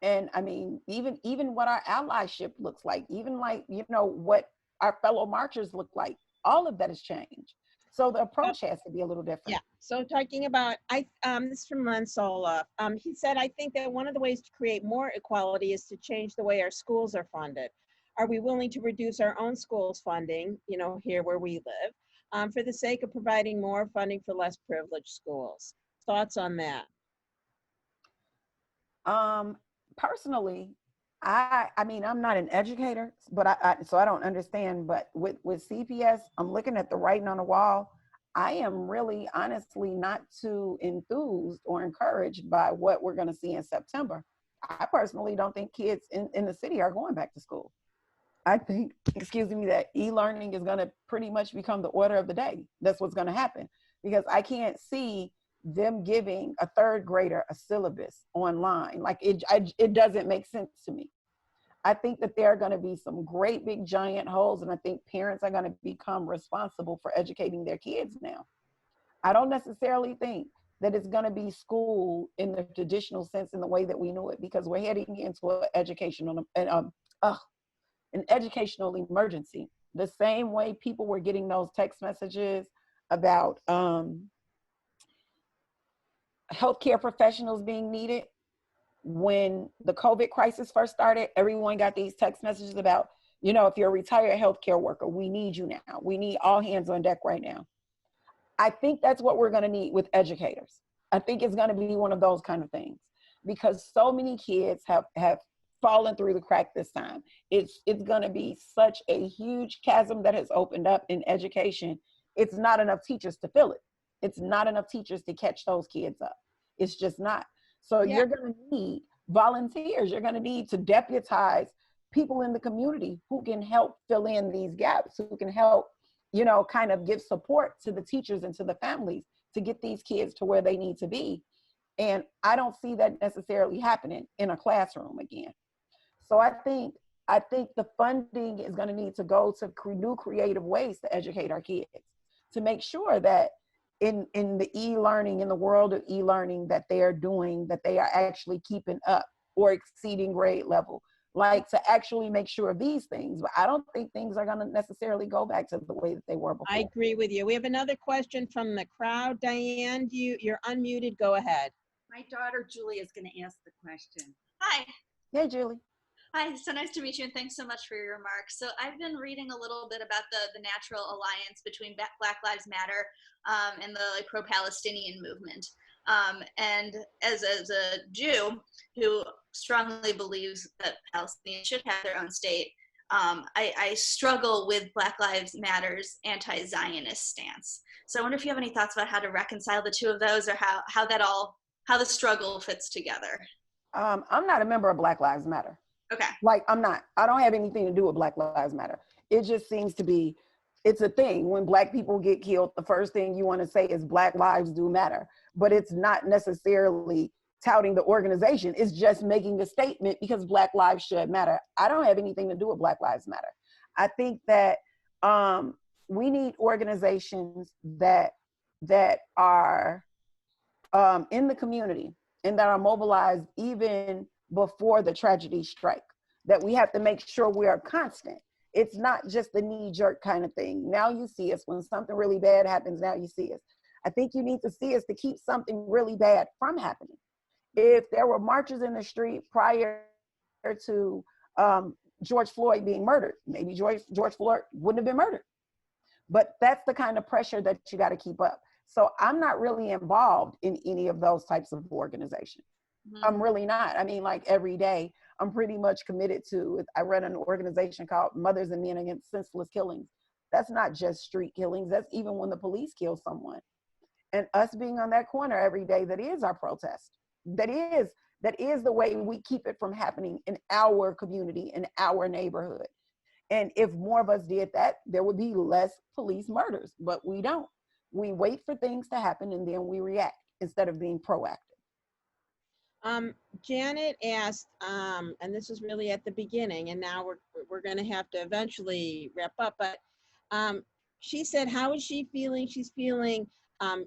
And I mean, even what our allyship looks like, even like, you know, what our fellow marchers look like, all of that has changed. So the approach has to be a little different. Yeah. So talking about, this is from Mansola. He said, I think that one of the ways to create more equality is to change the way our schools are funded. Are we willing to reduce our own schools funding, you know, here where we live, for the sake of providing more funding for less privileged schools? Thoughts on that? Personally, I mean, I'm not an educator, but so I don't understand. But with CPS, I'm looking at the writing on the wall. I am really, honestly, not too enthused or encouraged by what we're going to see in September. I personally don't think kids in the city are going back to school. I think, excuse me, that e-learning is going to pretty much become the order of the day. That's what's going to happen, because I can't see them giving a third grader a syllabus online. Like, it doesn't make sense to me. I think that there are going to be some great big giant holes, and I think parents are going to become responsible for educating their kids now. I don't necessarily think that it's going to be school in the traditional sense in the way that we know it, because we're heading into an educational emergency. The same way people were getting those text messages about healthcare professionals being needed. When the COVID crisis first started, everyone got these text messages about, you know, if you're a retired healthcare worker, we need you now. We need all hands on deck right now. I think that's what we're going to need with educators. I think it's going to be one of those kind of things, because so many kids have fallen through the crack this time. It's going to be such a huge chasm that has opened up in education. It's not enough teachers to fill it. It's not enough teachers to catch those kids up. It's just not. So you're going to need volunteers. You're going to need to deputize people in the community who can help fill in these gaps, who can help, you know, kind of give support to the teachers and to the families to get these kids to where they need to be. And I don't see that necessarily happening in a classroom again. So I think the funding is going to need to go to new creative ways to educate our kids, to make sure that in the e-learning, in the world of e-learning that they are doing, that they are actually keeping up or exceeding grade level, like to actually make sure of these things. But I don't think things are going to necessarily go back to the way that they were before. I agree with you. We have another question from the crowd. Diane, you're unmuted. Go ahead. My daughter Julie is going to ask the question. Hi. Hey, Julie. Hi, so nice to meet you, and thanks so much for your remarks. So I've been reading a little bit about the natural alliance between Black Lives Matter and the like, pro-Palestinian movement. And as a Jew who strongly believes that Palestinians should have their own state, I struggle with Black Lives Matter's anti-Zionist stance. So I wonder if you have any thoughts about how to reconcile the two of those, or how the struggle fits together. I'm not a member of Black Lives Matter. Okay. Like, I don't have anything to do with Black Lives Matter. It just seems to be, it's a thing. When Black people get killed, the first thing you want to say is Black lives do matter. But it's not necessarily touting the organization. It's just making a statement because Black lives should matter. I don't have anything to do with Black Lives Matter. I think that we need organizations that are in the community and that are mobilized even before the tragedy strike, that we have to make sure we are constant. It's not just the knee-jerk kind of thing. Now you see us. When something really bad happens, now you see us. I think you need to see us to keep something really bad from happening. If there were marches in the street prior to George Floyd being murdered, maybe George Floyd wouldn't have been murdered. But that's the kind of pressure that you got to keep up. So I'm not really involved in any of those types of organizations. Mm-hmm. I'm really not. I mean, like every day, I'm pretty much committed to, I run an organization called Mothers and Men Against Senseless Killings. That's not just street killings. That's even when the police kill someone. And us being on that corner every day, that is our protest. That is the way we keep it from happening in our community, in our neighborhood. And if more of us did that, there would be less police murders, but we don't. We wait for things to happen and then we react instead of being proactive. Janet asked, and this is really at the beginning, and now we're going to have to eventually wrap up, but she said, how is she feeling? She's feeling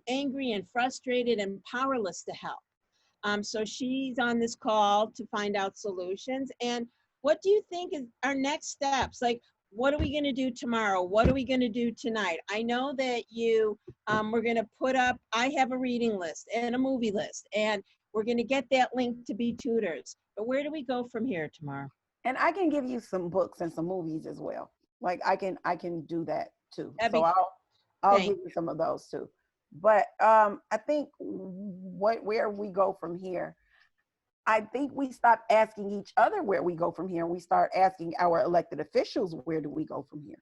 angry and frustrated and powerless to help. So she's on this call to find out solutions. And what do you think is our next steps? Like, what are we going to do tomorrow? What are we going to do tonight? I know that you we're going to put up, I have a reading list and a movie list, and we're going to get that link to Be Tutors. But where do we go from here tomorrow? And I can give you some books and some movies as well. Like I can do that too. So I'll give you some of those too. But I think where we go from here, I think we stop asking each other where we go from here, and we start asking our elected officials, where do we go from here?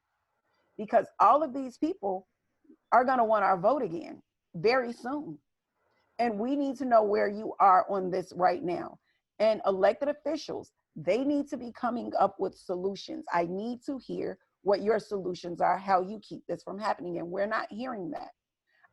Because all of these people are going to want our vote again very soon. And we need to know where you are on this right now. And elected officials, they need to be coming up with solutions. I need to hear what your solutions are, how you keep this from happening. And we're not hearing that.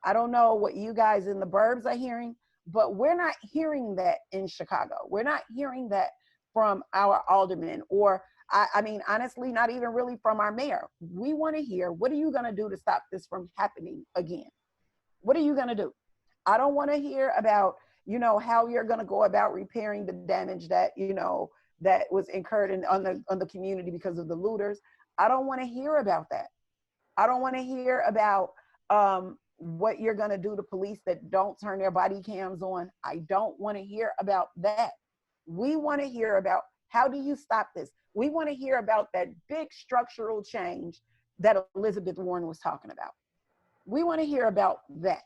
I don't know what you guys in the burbs are hearing, but we're not hearing that in Chicago. We're not hearing that from our aldermen, or I mean, honestly, not even really from our mayor. We want to hear, what are you going to do to stop this from happening again? What are you going to do? I don't want to hear about, how you're going to go about repairing the damage that, that was incurred on the community because of the looters. I don't want to hear about that. I don't want to hear about what you're going to do to police that don't turn their body cams on. I don't want to hear about that. We want to hear about, how do you stop this? We want to hear about that big structural change that Elizabeth Warren was talking about. We want to hear about that.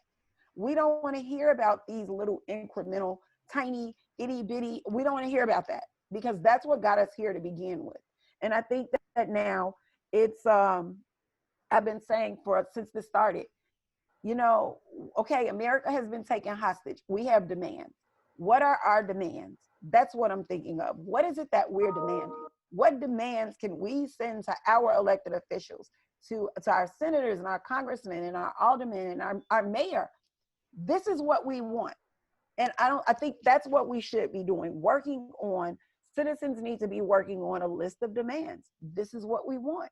We don't want to hear about these little incremental, tiny, itty bitty. We don't want to hear about that, because that's what got us here to begin with. And I think that now it's, I've been saying since this started, okay, America has been taken hostage. We have demands. What are our demands? That's what I'm thinking of. What is it that we're demanding? What demands can we send to our elected officials, to our senators and our congressmen and our aldermen and our mayor? This is what we want. And I think that's what we should be doing. Citizens need to be working on a list of demands. This is what we want.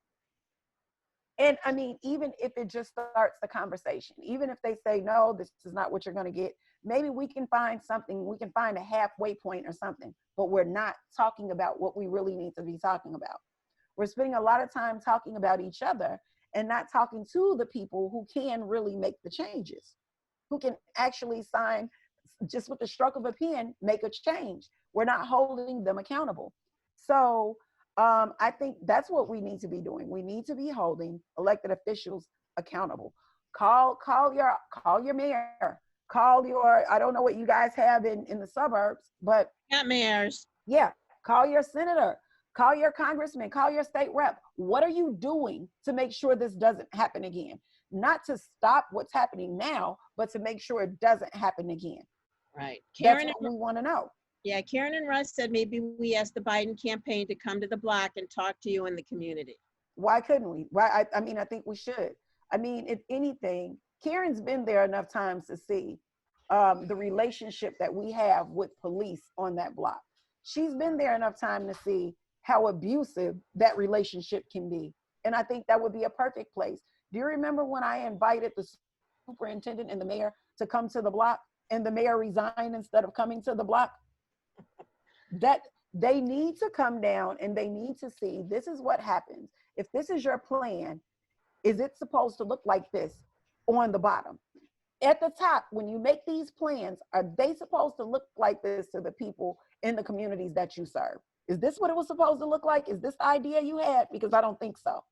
And I mean, even if it just starts the conversation, even if they say, no, this is not what you're going to get, maybe we can find something, we can find a halfway point or something, but we're not talking about what we really need to be talking about. We're spending a lot of time talking about each other and not talking to the people who can really make the changes, who can actually sign, just with the stroke of a pen, make a change. We're not holding them accountable. So I think that's what we need to be doing. We need to be holding elected officials accountable. Call your mayor. Call your, I don't know what you guys have in the suburbs, but Got mayors. yeah, call your senator, call your congressman, call your state rep. What are you doing to make sure this doesn't happen again? Not to stop what's happening now, but to make sure it doesn't happen again. Right. That's Karen what we want to know. Yeah, Karen and Russ said maybe we ask the Biden campaign to come to the block and talk to you in the community. Why couldn't we? Why? I mean, I think we should. I mean, if anything, Karen's been there enough times to see the relationship that we have with police on that block. She's been there enough time to see how abusive that relationship can be. And I think that would be a perfect place. Do you remember when I invited the superintendent and the mayor to come to the block and the mayor resigned instead of coming to the block? That they need to come down and they need to see this is what happens. If this is your plan, is it supposed to look like this on the bottom? At the top, when you make these plans, are they supposed to look like this to the people in the communities that you serve? Is this what it was supposed to look like? Is this the idea you had? Because I don't think so.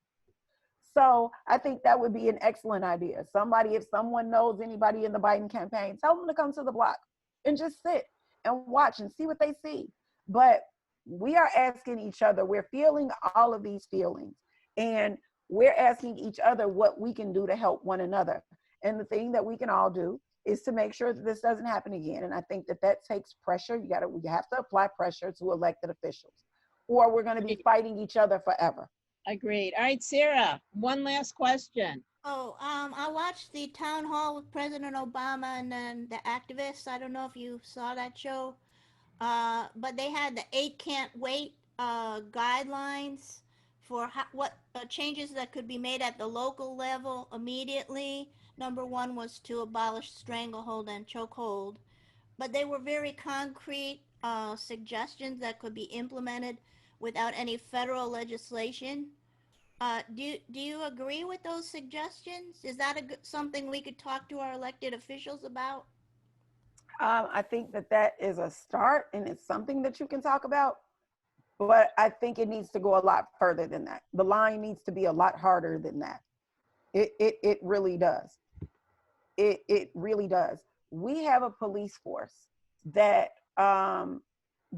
So I think that would be an excellent idea. If someone knows anybody in the Biden campaign, tell them to come to the block and just sit and watch and see what they see. But we are asking each other, we're feeling all of these feelings, and we're asking each other what we can do to help one another. And the thing that we can all do is to make sure that this doesn't happen again. And I think that takes pressure. We have to apply pressure to elected officials, or we're going to be fighting each other forever. Agreed. All right, Sarah, one last question. Oh, I watched the town hall with President Obama and then the activists. I don't know if you saw that show, but they had the 8 can't wait guidelines for what changes that could be made at the local level immediately. Number 1 was to abolish stranglehold and chokehold, but they were very concrete suggestions that could be implemented without any federal legislation. Do you agree with those suggestions? Is that something we could talk to our elected officials about? I think that is a start and it's something that you can talk about, but I think it needs to go a lot further than that. The line needs to be a lot harder than that. It really does. It really does. We have a police force that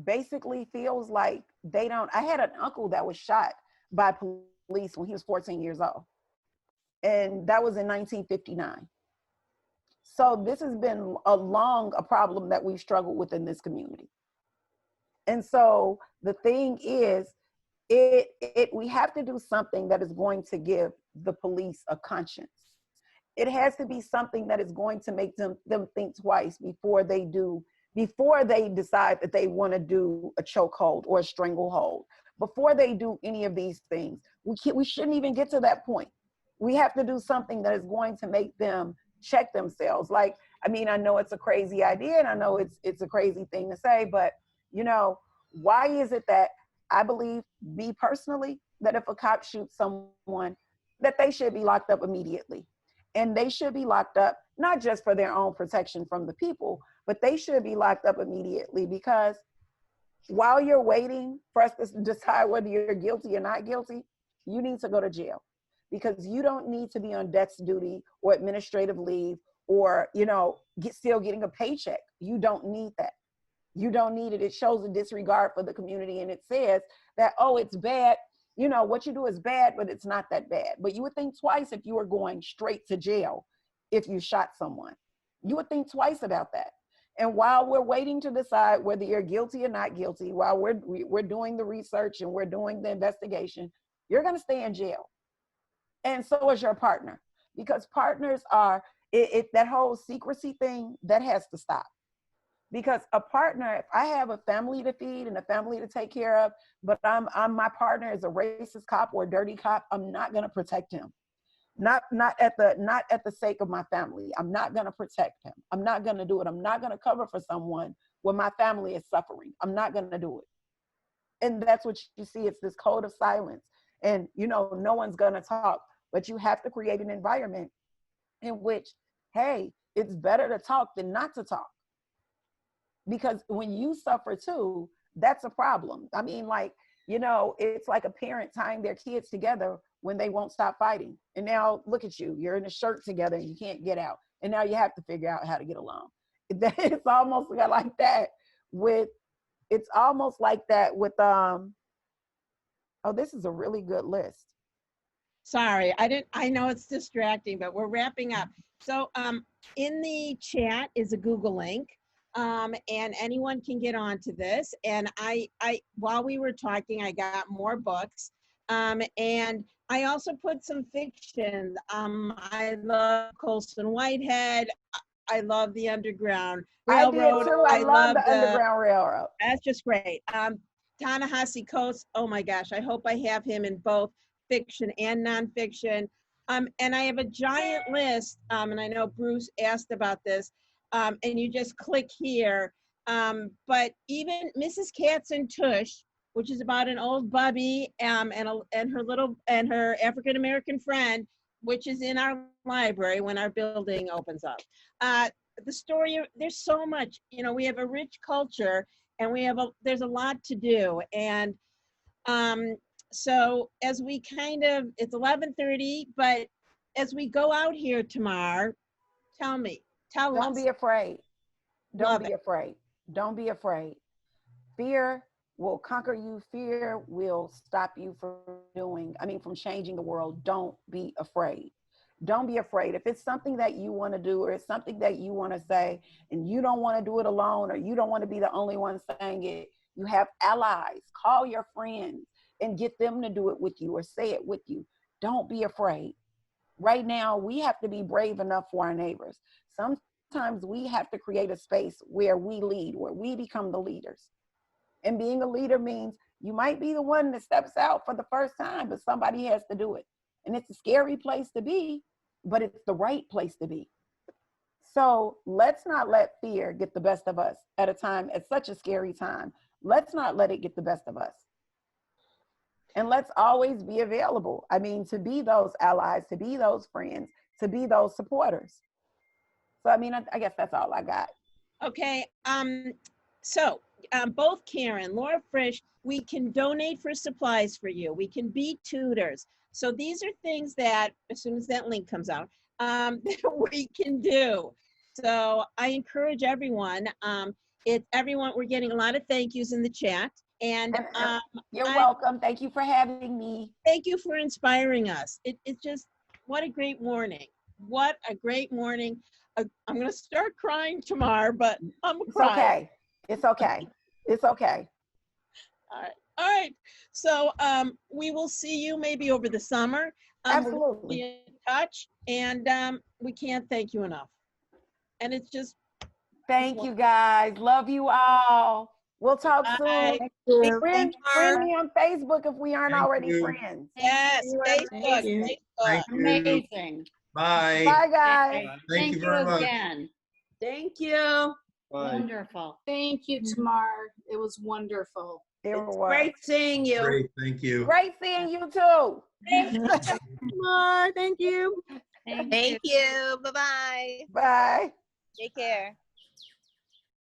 basically feels like they don't. I had an uncle that was shot by police when he was 14 years old, and that was in 1959. So this has been a problem that we've struggled with in this community. And so the thing is, we have to do something that is going to give the police a conscience. It has to be something that is going to make them think twice before they decide that they want to do a chokehold or a stranglehold. Before they do any of these things, we shouldn't even get to that point. We have to do something that is going to make them check themselves. Like, I mean, I know it's a crazy idea and I know it's a crazy thing to say, but why is it that I believe, me personally, that if a cop shoots someone, that they should be locked up immediately. And they should be locked up, not just for their own protection from the people, but they should be locked up immediately, because while you're waiting for us to decide whether you're guilty or not guilty, you need to go to jail, because you don't need to be on death's duty or administrative leave or, still getting a paycheck. You don't need that. You don't need it. It shows a disregard for the community. And it says that, oh, it's bad. What you do is bad, but it's not that bad. But you would think twice if you were going straight to jail if you shot someone. You would think twice about that. And while we're waiting to decide whether you're guilty or not guilty, while we're doing the research and we're doing the investigation, you're going to stay in jail. And so is your partner, because partners are, that whole secrecy thing, that has to stop. Because a partner, if I have a family to feed and a family to take care of, but my partner is a racist cop or a dirty cop, I'm not going to protect him. Not at the sake of my family. I'm not going to protect him. I'm not going to do it. I'm not going to cover for someone when my family is suffering. I'm not going to do it. And that's what you see. It's this code of silence. And, no one's going to talk, but you have to create an environment in which, hey, it's better to talk than not to talk. Because when you suffer too, that's a problem. I mean, like, You know, it's like a parent tying their kids together when they won't stop fighting. And now look at you, you're in a shirt together and you can't get out. And now you have to figure out how to get along. It's almost like that with, oh, this is a really good list. Sorry, I know it's distracting, but we're wrapping up. So in the chat is a Google link, and anyone can get onto this. And I while we were talking, I got more books, and I also put some fiction. I love Colson Whitehead. I love the Underground Railroad. I did too. I love the Underground Railroad. That's just great. Ta-Nehisi Coates, oh my gosh, I hope I have him in both fiction and nonfiction. And I have a giant list, and I know Bruce asked about this, and you just click here. But even Mrs. Katz and Tush, which is about an old bubby and her African-American friend, which is in our library when our building opens up. The story, there's so much, you know, we have a rich culture, and there's a lot to do. And so as we it's 11:30, but as we go out here tomorrow, tell us. Don't be afraid. Don't be afraid. Don't be afraid. Fear will conquer you. Fear will stop you from changing the world. Don't be afraid. Don't be afraid. If it's something that you want to do, or it's something that you want to say, and you don't want to do it alone, or you don't want to be the only one saying it, you have allies. Call your friends and get them to do it with you or say it with you. Don't be afraid. Right now, we have to be brave enough for our neighbors. Sometimes we have to create a space where we lead, where we become the leaders. And being a leader means you might be the one that steps out for the first time, but somebody has to do it. And it's a scary place to be, but it's the right place to be. So let's not let fear get the best of us at such a scary time. Let's not let it get the best of us. And let's always be available. To be those allies, to be those friends, to be those supporters. So, I guess that's all I got. Okay. So both Karen, Laura Frisch, we can donate for supplies for you. We can be tutors. So these are things that, as soon as that link comes out, that we can do. So I encourage everyone. We're getting a lot of thank yous in the chat. And you're welcome. Thank you for having me. Thank you for inspiring us. It's just, what a great morning. What a great morning. I'm going to start crying tomorrow, but I'm crying. Okay. It's okay. It's okay. All right. So we will see you maybe over the summer. Absolutely. We'll be in touch, and we can't thank you enough. And it's just. Thank you, guys. Love you all. We'll talk soon. Friend me on Facebook if we aren't already friends. Yes, Facebook. Amazing. Bye. Bye, guys. Thank you very much. Again. Thank you. Bye. Wonderful. Thank you, Tamar. It was wonderful. It's Great seeing you. Great. Thank you. Great seeing you too. Tamar, thank you. Thank you. you. Bye-bye. Bye. Take care.